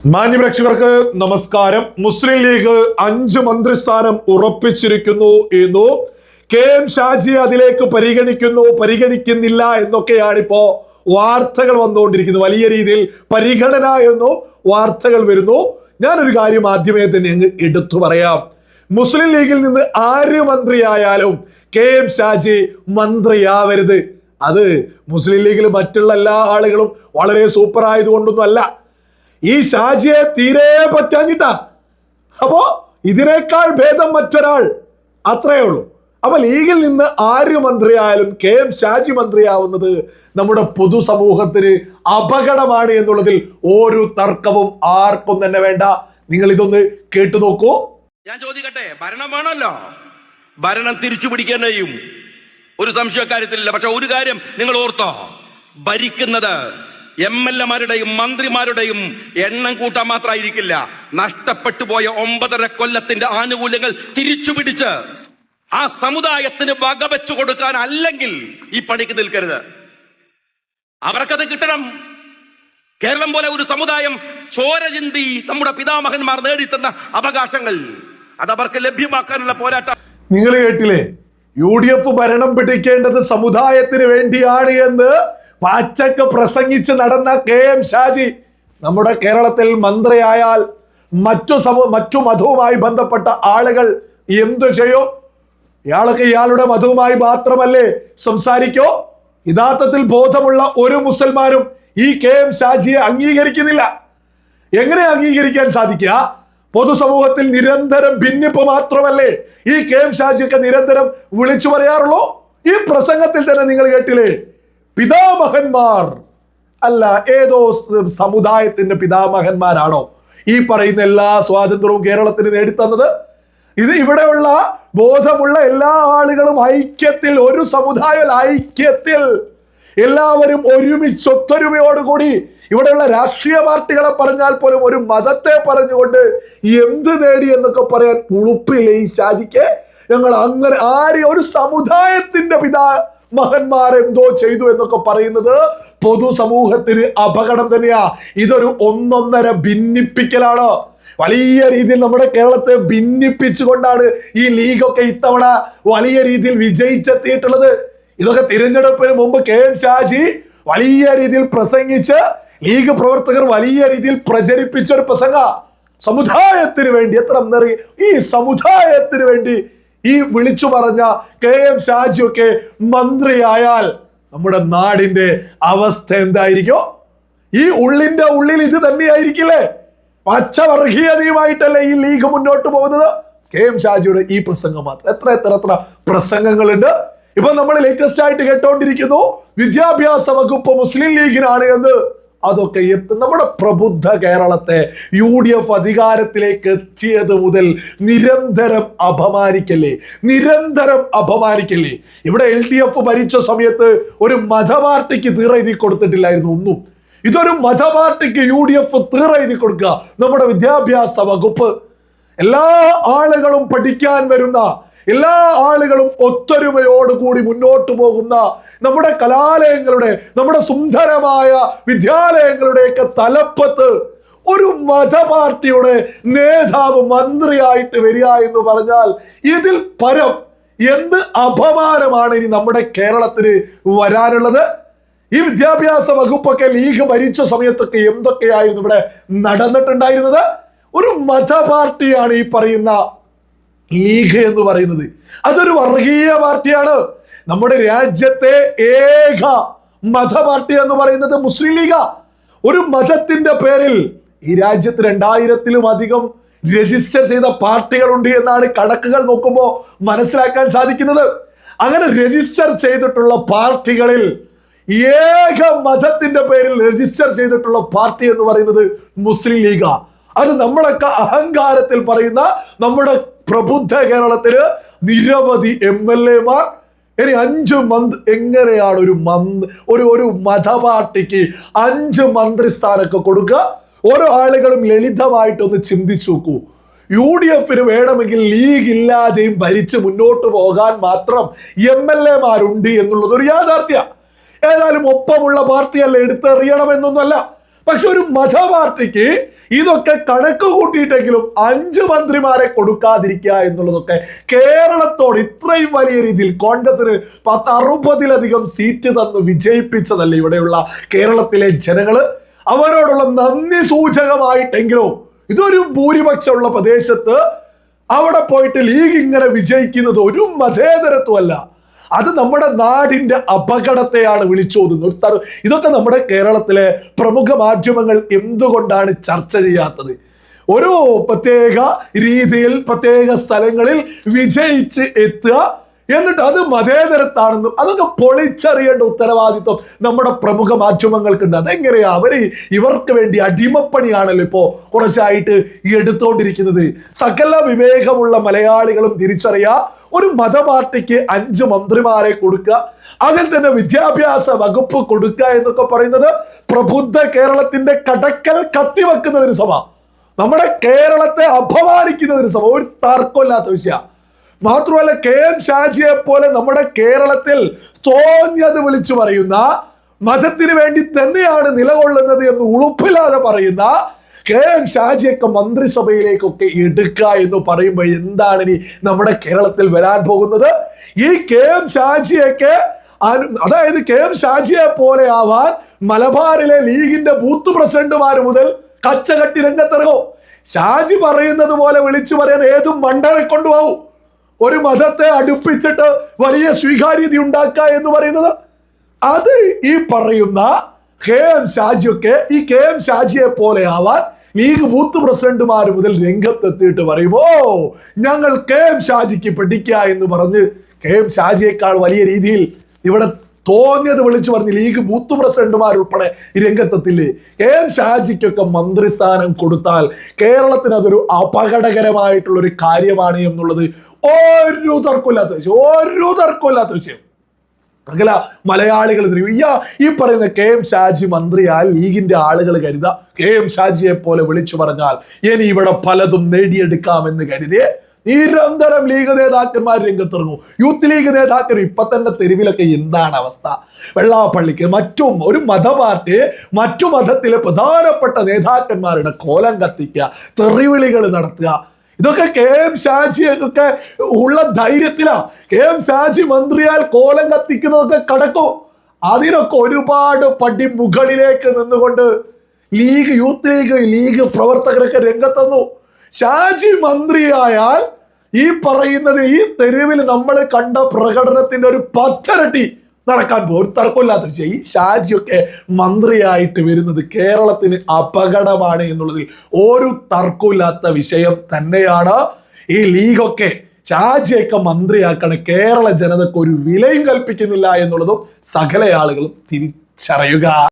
മാന്യപ്രേക്ഷകർക്ക് നമസ്കാരം. മുസ്ലിം ലീഗ് 5 മന്ത്രിസ്ഥാനം ഉറപ്പിച്ചിരിക്കുന്നു എന്നു കെ എം ഷാജി അതിലേക്ക് പരിഗണിക്കുന്നില്ല എന്നൊക്കെയാണ് ഇപ്പോ വാർത്തകൾ വന്നുകൊണ്ടിരിക്കുന്നത്. വലിയ രീതിയിൽ പരിഗണന എന്നും വാർത്തകൾ വരുന്നു. ഞാനൊരു കാര്യം ആദ്യമേ തന്നെ അങ്ങ് എടുത്തു പറയാം. മുസ്ലിം ലീഗിൽ നിന്ന് ആര് മന്ത്രിയായാലും കെ എം ഷാജി മന്ത്രിയാവരുത്. അത് മുസ്ലിം ലീഗിൽ മറ്റുള്ള എല്ലാ ആളുകളും വളരെ സൂപ്പർ ആയതുകൊണ്ടൊന്നും അല്ല, ഈ ഷാജിയെ തീരെ പറ്റാഞ്ഞിട്ടാ. അപ്പോ ഇതിനേക്കാൾ ഭേദം മറ്റൊരാൾ, അത്രയേ ഉള്ളൂ. അപ്പൊ ലീഗിൽ നിന്ന് ആര് മന്ത്രിയായാലും കെ എം ഷാജി മന്ത്രിയാവുന്നത് നമ്മുടെ പൊതുസമൂഹത്തിന് അപകടമാണ് എന്നുള്ളതിൽ ഒരു തർക്കവും ആർക്കും തന്നെ വേണ്ട. നിങ്ങൾ ഇതൊന്ന് കേട്ടു നോക്കൂ. ഞാൻ ചോദിക്കട്ടെ, ഭരണം വേണമല്ലോ, ഭരണം തിരിച്ചു പിടിക്കാൻ കഴിയും, ഒരു സംശയക്കാര്യത്തിലില്ല. പക്ഷെ ഒരു കാര്യം നിങ്ങൾ ഓർത്തോ, ഭരിക്കുന്നത് എംഎൽഎമാരുടെയും മന്ത്രിമാരുടെയും എണ്ണം കൂട്ടാൻ മാത്രമായിരിക്കില്ല. നഷ്ടപ്പെട്ടു പോയ 9.5 കൊല്ലത്തിന്റെ ആനുകൂല്യങ്ങൾ തിരിച്ചു പിടിച്ച് ആ സമുദായത്തിന് വകവെച്ചു കൊടുക്കാൻ അല്ലെങ്കിൽ ഈ പണിക്ക് നിൽക്കരുത്. അവർക്കത് കിട്ടണം. കേരളം പോലെ ഒരു സമുദായം ചോര ചിന്തി നമ്മുടെ പിതാമഹന്മാർ നേടിത്തന്ന അവകാശങ്ങൾ അതവർക്ക് ലഭ്യമാക്കാനുള്ള പോരാട്ടം. നിങ്ങൾ കേട്ടില്ലേ? UDF ഭരണം പിടിക്കേണ്ടത് സമുദായത്തിന് വേണ്ടിയാണ് എന്ന് പച്ചക്ക് പ്രസംഗിച്ച് നടന്ന കെ എം ഷാജി നമ്മുടെ കേരളത്തിൽ മന്ത്രിയായാൽ മറ്റു മതവുമായി ബന്ധപ്പെട്ട ആളുകൾ എന്തു ചെയ്യും? ഇയാളൊക്കെ ഇയാളുടെ മതവുമായി മാത്രമല്ലേ സംസാരിക്കോ? യഥാർത്ഥത്തിൽ ബോധമുള്ള ഒരു മുസൽമാനും ഈ കെ എം ഷാജിയെ അംഗീകരിക്കുന്നില്ല. എങ്ങനെ അംഗീകരിക്കാൻ സാധിക്കുക? പൊതുസമൂഹത്തിൽ നിരന്തരം ഭിന്നിപ്പ് മാത്രമല്ലേ ഈ കെ എം ഷാജിയൊക്കെ നിരന്തരം വിളിച്ചു പറയാറുള്ളൂ. ഈ പ്രസംഗത്തിൽ തന്നെ നിങ്ങൾ കേട്ടില്ലേ, പിതാമഹന്മാർ അല്ല, ഏതോ സമുദായത്തിന്റെ പിതാമഹന്മാരാണോ ഈ പറയുന്ന എല്ലാ സ്വാതന്ത്ര്യവും കേരളത്തിന് നേടിത്തന്നത്? ഇത് ഇവിടെയുള്ള ബോധമുള്ള എല്ലാ ആളുകളും ഐക്യത്തിൽ, ഒരു സമുദായ ഐക്യത്തിൽ എല്ലാവരും ഒരുമിച്ച് ഒത്തൊരുമയോടുകൂടി, ഇവിടെയുള്ള രാഷ്ട്രീയ പാർട്ടികളെ പറഞ്ഞാൽ പോലും ഒരു മതത്തെ പറഞ്ഞുകൊണ്ട് എന്ത് നേടി എന്നൊക്കെ പറയാൻ ഉളുപ്പില്ലേ ഈ ഷാജിക്ക്? ഞങ്ങൾ അങ്ങനെ ഒരു സമുദായത്തിന്റെ മഹന്മാരെന്തോ ചെയ്തു എന്നൊക്കെ പറയുന്നത് പൊതുസമൂഹത്തിന് അപകടം തന്നെയാ. ഇതൊരു ഒന്നൊന്നര ഭിന്നിപ്പിക്കലാണ്. വലിയ രീതിയിൽ നമ്മുടെ കേരളത്തെ ഭിന്നിപ്പിച്ചുകൊണ്ടാണ് ഈ ലീഗൊക്കെ ഇത്തവണ വലിയ രീതിയിൽ വിജയിച്ചെത്തിയിട്ടുള്ളത്. ഇതൊക്കെ തിരഞ്ഞെടുപ്പിന് മുമ്പ് കെ എം ഷാജി വലിയ രീതിയിൽ പ്രസംഗിച്ച് ലീഗ് പ്രവർത്തകർ വലിയ രീതിയിൽ പ്രചരിപ്പിച്ച ഒരു പ്രസംഗ. സമുദായത്തിന് വേണ്ടി ഈ സമുദായത്തിന് വേണ്ടി ഈ വിളിച്ചു പറഞ്ഞ കെ എം ഷാജിയൊക്കെ മന്ത്രിയായാൽ നമ്മുടെ നാടിന്റെ അവസ്ഥ എന്തായിരിക്കും? ഈ ഉള്ളിന്റെ ഉള്ളിൽ ഇത് തന്നെയായിരിക്കില്ലേ? പച്ചവർഗീയതയുമായിട്ടല്ലേ ഈ ലീഗ് മുന്നോട്ട് പോകുന്നത്? കെ എം ഷാജിയുടെ ഈ പ്രസംഗം മാത്രം എത്ര പ്രസംഗങ്ങളുണ്ട്. ഇപ്പൊ നമ്മൾ ലേറ്റസ്റ്റ് ആയിട്ട് കേട്ടോണ്ടിരിക്കുന്നു വിദ്യാഭ്യാസ വകുപ്പ് മുസ്ലിം ലീഗിനാണ് എന്ന്. അതൊക്കെ നമ്മുടെ പ്രബുദ്ധ കേരളത്തെ UDF അധികാരത്തിലേക്ക് എത്തിയത് മുതൽ നിരന്തരം അപമാനിക്കല്ലേ. ഇവിടെ LDF ഭരിച്ച സമയത്ത് ഒരു മതപാർട്ടിക്ക് തീറെഴുതി കൊടുത്തിട്ടില്ലായിരുന്നു ഒന്നും. ഇതൊരു മതപാർട്ടിക്ക് UDF തീറെഴുതി കൊടുക്കുക. നമ്മുടെ വിദ്യാഭ്യാസ വകുപ്പ് എല്ലാ ആളുകളും പഠിക്കാൻ വരുന്ന, എല്ലാ ആളുകളും ഒത്തൊരുമയോടുകൂടി മുന്നോട്ട് പോകുന്ന നമ്മുടെ കലാലയങ്ങളുടെ, നമ്മുടെ സുന്ദരമായ വിദ്യാലയങ്ങളുടെയൊക്കെ തലപ്പത്ത് ഒരു മതപാർട്ടിയുടെ നേതാവ് മന്ത്രിയായിട്ട് വരിക എന്ന് പറഞ്ഞാൽ ഇതിൽ പരം എന്ത് അപമാനമാണ് ഇനി നമ്മുടെ കേരളത്തിന് വരാനുള്ളത്? ഈ വിദ്യാഭ്യാസ വകുപ്പൊക്കെ ലീഗ് ഭരിച്ച സമയത്തൊക്കെ എന്തൊക്കെയായിരുന്നു ഇവിടെ നടന്നിട്ടുണ്ടായിരുന്നത്? ഒരു മതപാർട്ടിയാണ് ഈ പറയുന്ന ലീഗ് എന്ന് പറയുന്നത്. അതൊരു വർഗീയ പാർട്ടിയാണ്. നമ്മുടെ രാജ്യത്തെ ഏക മതപാർട്ടി എന്ന് പറയുന്നത് മുസ്ലിം ലീഗാ. ഒരു മതത്തിന്റെ പേരിൽ ഈ രാജ്യത്ത് 2000-ലും അധികം രജിസ്റ്റർ ചെയ്ത പാർട്ടികളുണ്ട് എന്നാണ് കണക്കുകൾ നോക്കുമ്പോൾ മനസ്സിലാക്കാൻ സാധിക്കുന്നത്. അങ്ങനെ രജിസ്റ്റർ ചെയ്തിട്ടുള്ള പാർട്ടികളിൽ ഏക മതത്തിന്റെ പേരിൽ രജിസ്റ്റർ ചെയ്തിട്ടുള്ള പാർട്ടി എന്ന് പറയുന്നത് മുസ്ലിം ലീഗാ. അത് നമ്മളൊക്കെ അഹങ്കാരത്തിൽ പറയുന്ന നമ്മുടെ പ്രബുദ്ധ കേരളത്തില് നിരവധി MLA-മാർ. ഇനി 5 എങ്ങനെയാണ് ഒരു മതപാർട്ടിക്ക് 5 മന്ത്രിസ്ഥാനമൊക്കെ കൊടുക്കുക? ഓരോ ആളുകളും ലളിതമായിട്ടൊന്ന് ചിന്തിച്ചു നോക്കൂ. UDF-ന് വേണമെങ്കിൽ ലീഗ് ഇല്ലാതെയും ഭരിച്ച് മുന്നോട്ട് പോകാൻ മാത്രം MLA-മാരുണ്ട് എന്നുള്ളത് ഒരു യാഥാർത്ഥ്യ. ഏതായാലും ഒപ്പമുള്ള പാർട്ടിയല്ല, എടുത്തെറിയണമെന്നൊന്നുമല്ല. പക്ഷെ ഒരു മതപാർട്ടിക്ക് ഇതൊക്കെ കണക്ക് കൂട്ടിയിട്ടെങ്കിലും 5 മന്ത്രിമാരെ കൊടുക്കാതിരിക്കുക എന്നുള്ളതൊക്കെ കേരളത്തോട് ഇത്രയും വലിയ രീതിയിൽ കോൺഗ്രസിന് 60-ലധികം സീറ്റ് തന്ന് വിജയിപ്പിച്ചതല്ലേ ഇവിടെയുള്ള കേരളത്തിലെ ജനങ്ങള്. അവരോടുള്ള നന്ദി സൂചകമായിട്ടെങ്കിലും ഇതൊരു ഭൂരിപക്ഷമുള്ള പ്രദേശത്ത് അവിടെ പോയിട്ട് ലീഗ് ഇങ്ങനെ വിജയിക്കുന്നത് ഒരു മതേതരത്വമല്ല, അത് നമ്മുടെ നാടിന്റെ അപകടത്തെയാണ് വിളിച്ചോതുന്നത്. ഇതൊക്കെ നമ്മുടെ കേരളത്തിലെ പ്രമുഖ മാധ്യമങ്ങൾ എന്തുകൊണ്ടാണ് ചർച്ച ചെയ്യാത്തത്? ഒരു പ്രത്യേക രീതിയിൽ പ്രത്യേക സ്ഥലങ്ങളിൽ വിജയിച്ച് എത്തുക, എന്നിട്ട് അത് മതേതരത്താണെന്നും അതൊക്കെ പൊളിച്ചറിയേണ്ട ഉത്തരവാദിത്വം നമ്മുടെ പ്രമുഖ മാധ്യമങ്ങൾക്കുണ്ട്. അതെങ്ങനെയാ ഇവർക്ക് വേണ്ടി അടിമപ്പണിയാണല്ലോ ഇപ്പോ കുറച്ചായിട്ട് ഈ എടുത്തുകൊണ്ടിരിക്കുന്നത്. സകല വിവേകമുള്ള മലയാളികളും തിരിച്ചറിയാ, ഒരു മതപാർട്ടിക്ക് 5 മന്ത്രിമാരെ കൊടുക്കുക, അതിൽ തന്നെ വിദ്യാഭ്യാസ വകുപ്പ് കൊടുക്കുക എന്നൊക്കെ പറയുന്നത് പ്രബുദ്ധ കേരളത്തിന്റെ കടക്കൽ കത്തിവെക്കുന്നതിന് സമ, നമ്മുടെ കേരളത്തെ അപമാനിക്കുന്നതിന് സമ. ഒരു തർക്കമില്ലാത്ത വിഷയം. മാത്രമല്ല, KM ഷാജിയെ പോലെ നമ്മുടെ കേരളത്തിൽ തോന്നിയത് വിളിച്ചു പറയുന്ന, മതത്തിന് വേണ്ടി തന്നെയാണ് നിലകൊള്ളുന്നത് എന്ന് ഉളുപ്പില്ലാതെ പറയുന്ന KM ഷാജിയൊക്കെ മന്ത്രിസഭയിലേക്കൊക്കെ എടുക്കുക എന്ന് പറയുമ്പോൾ എന്താണ് ഇനി നമ്മുടെ കേരളത്തിൽ വരാൻ പോകുന്നത്? ഈ KM ഷാജിയൊക്കെ, അതായത് KM ഷാജിയെ പോലെ ആവാൻ മലബാറിലെ ലീഗിന്റെ ബൂത്ത് പ്രസിഡന്റുമാർ മുതൽ കച്ചകെട്ടി രംഗത്തിറങ്ങും. ഷാജി പറയുന്നത് പോലെ വിളിച്ചു പറയാൻ ഏതും മണ്ടനെ കൊണ്ടുപോകും. ഒരു മതത്തെ അടുപ്പിച്ചിട്ട് വലിയ സ്വീകാര്യത ഉണ്ടാക്കുക എന്ന് പറയുന്നത്, അത് ഈ പറയുന്ന KM ഷാജിയൊക്കെ ഈ KM ഷാജിയെ പോലെ ആവാൻ ലീഗ് ബൂത്ത് പ്രസിഡന്റുമാർ മുതൽ രംഗത്തെത്തിയിട്ട് പറയുമ്പോ ഞങ്ങൾ KM ഷാജിക്ക് പഠിക്കുക എന്ന് പറഞ്ഞ് KM ഷാജിയേക്കാൾ വലിയ രീതിയിൽ ഇവിടെ തോന്നിയത് വിളിച്ചു പറഞ്ഞ് ലീഗ് ബൂത്ത് പ്രസിഡന്റുമാർ ഉൾപ്പെടെ രംഗത്തെത്തില്ലേ? KM ഷാജിക്കൊക്കെ മന്ത്രിസ്ഥാനം കൊടുത്താൽ കേരളത്തിന് അതൊരു അപകടകരമായിട്ടുള്ള ഒരു കാര്യമാണ് എന്നുള്ളത് ഒരു തർക്കമില്ലാത്ത വിഷയം. അങ്ങനെ മലയാളികൾ ഈ പറയുന്ന KM ഷാജി മന്ത്രിയാൽ ലീഗിന്റെ ആളുകൾ കരുതാ KM ഷാജിയെ പോലെ വിളിച്ചു പറഞ്ഞാൽ ഇനി ഇവിടെ പലതും നേടിയെടുക്കാമെന്ന് കരുതിയേ നിരന്തരം ലീഗ് നേതാക്കന്മാർ രംഗത്തിറങ്ങും. യൂത്ത് ലീഗ് നേതാക്കൾ ഇപ്പൊ തന്നെ തെരുവിലൊക്കെ എന്താണ് അവസ്ഥ? വെള്ളാപ്പള്ളിക്ക് ഒരു മതപാർട്ടി മറ്റു മതത്തിലെ പ്രധാനപ്പെട്ട നേതാക്കന്മാരുടെ കോലം കത്തിക്കുക, തെറിവിളികൾ നടത്തുക, ഇതൊക്കെ KM ഷാജിയൊക്കെ ഉള്ള ധൈര്യത്തിലാ. KM ഷാജി മന്ത്രിയാൽ കോലം കത്തിക്കുന്നതൊക്കെ കടക്കും. അതിനൊക്കെ ഒരുപാട് പടി മുകളിലേക്ക് നിന്നുകൊണ്ട് യൂത്ത് ലീഗ് പ്രവർത്തകരൊക്കെ രംഗത്തുന്നു. ഷാജി മന്ത്രിയായാൽ ഈ പറയുന്നത് ഈ തെരുവിൽ നമ്മൾ കണ്ട പ്രകടനത്തിന്റെ ഒരു 10 ഇരട്ടി നടക്കാൻ പോകും. ഒരു തർക്കമില്ലാത്ത വിഷയം. ഈ ഷാജിയൊക്കെ മന്ത്രിയായിട്ട് വരുന്നത് കേരളത്തിന് അപകടമാണ് എന്നുള്ളതിൽ ഒരു തർക്കമില്ലാത്ത വിഷയം തന്നെയാണ്. ഈ ലീഗൊക്കെ ഷാജിയൊക്കെ മന്ത്രിയാക്കണ കേരള ജനതയ്ക്ക് ഒരു വിലയും കൽപ്പിക്കുന്നില്ല എന്നുള്ളതും സകല ആളുകളും തിരിച്ചറിയുക.